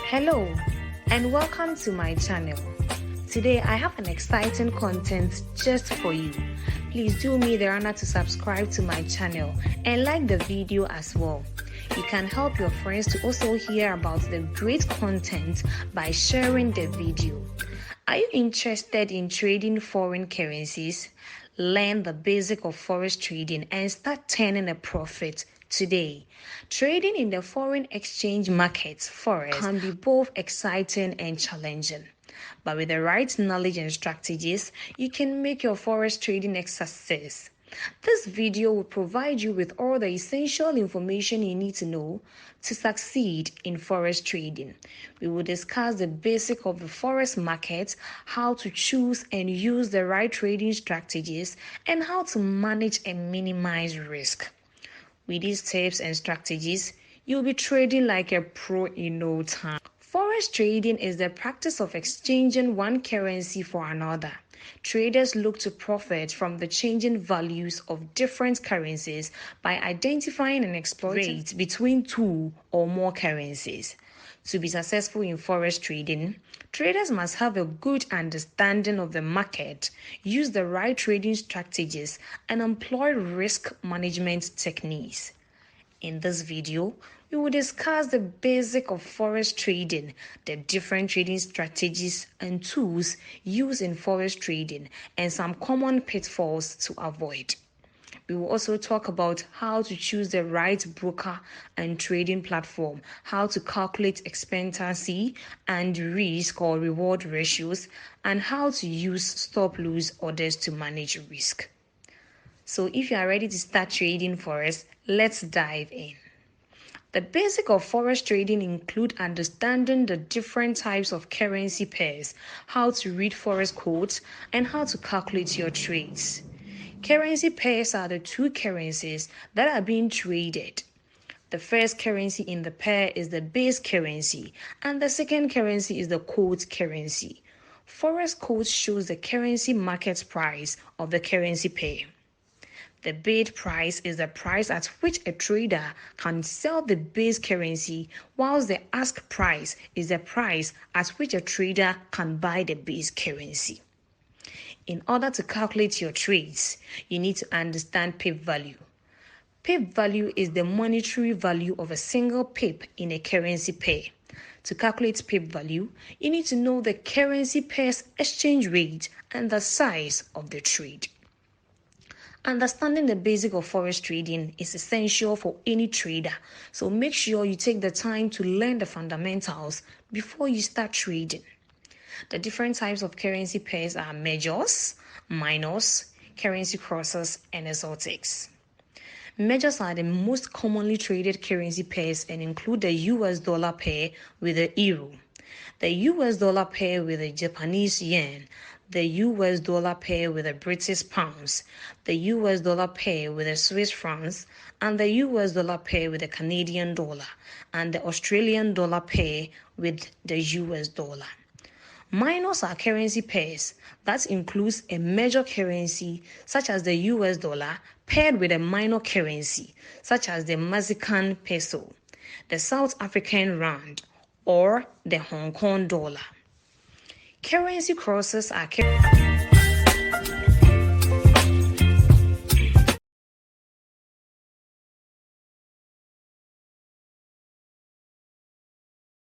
Hello and welcome to my channel. Today I have an exciting content just for you. Please do me the honor to subscribe to my channel and like the video as well. You can help your friends to also hear about the great content by sharing the video. Are you interested in trading foreign currencies? Learn the basic of forex trading and start turning a profit today. Trading in the foreign exchange markets, forex, can be both exciting and challenging. But with the right knowledge and strategies, you can make your forex trading a success. This video will provide you with all the essential information you need to know to succeed in forex trading. We will discuss the basic of the forex market, how to choose and use the right trading strategies, and how to manage and minimize risk. With these tips and strategies, you'll be trading like a pro in no time. Forex trading is the practice of exchanging one currency for another. Traders look to profit from the changing values of different currencies by identifying and exploiting rates between two or more currencies. To be successful in forex trading, traders must have a good understanding of the market, use the right trading strategies, and employ risk management techniques. In this video, we will discuss the basic of forex trading, the different trading strategies and tools used in forex trading, and some common pitfalls to avoid. We will also talk about how to choose the right broker and trading platform, how to calculate expectancy and risk or reward ratios, and how to use stop-loss orders to manage risk. So if you are ready to start trading forex, let's dive in. The basic of forex trading include understanding the different types of currency pairs, how to read forex codes, and how to calculate your trades. Currency pairs are the two currencies that are being traded. The first currency in the pair is the base currency, and the second currency is the quote currency. Forex code shows the currency market price of the currency pair. The bid price is the price at which a trader can sell the base currency, whilst the ask price is the price at which a trader can buy the base currency. In order to calculate your trades, you need to understand pip value. Pip value is the monetary value of a single pip in a currency pair. To calculate pip value, you need to know the currency pair's exchange rate and the size of the trade. Understanding the basic of forex trading is essential for any trader, so make sure you take the time to learn the fundamentals before you start trading. The different types of currency pairs are majors, minors, currency crosses, and exotics. Majors are the most commonly traded currency pairs and include the US dollar pair with the euro, the US dollar pair with the Japanese yen, the US dollar pair with the British pounds, the US dollar pair with the Swiss francs, and the US dollar pair with the Canadian dollar, and the Australian dollar pair with the US dollar. Minors are currency pairs that includes a major currency such as the US dollar paired with a minor currency such as the Mexican peso, the South African rand, or the Hong Kong dollar. Currency crosses are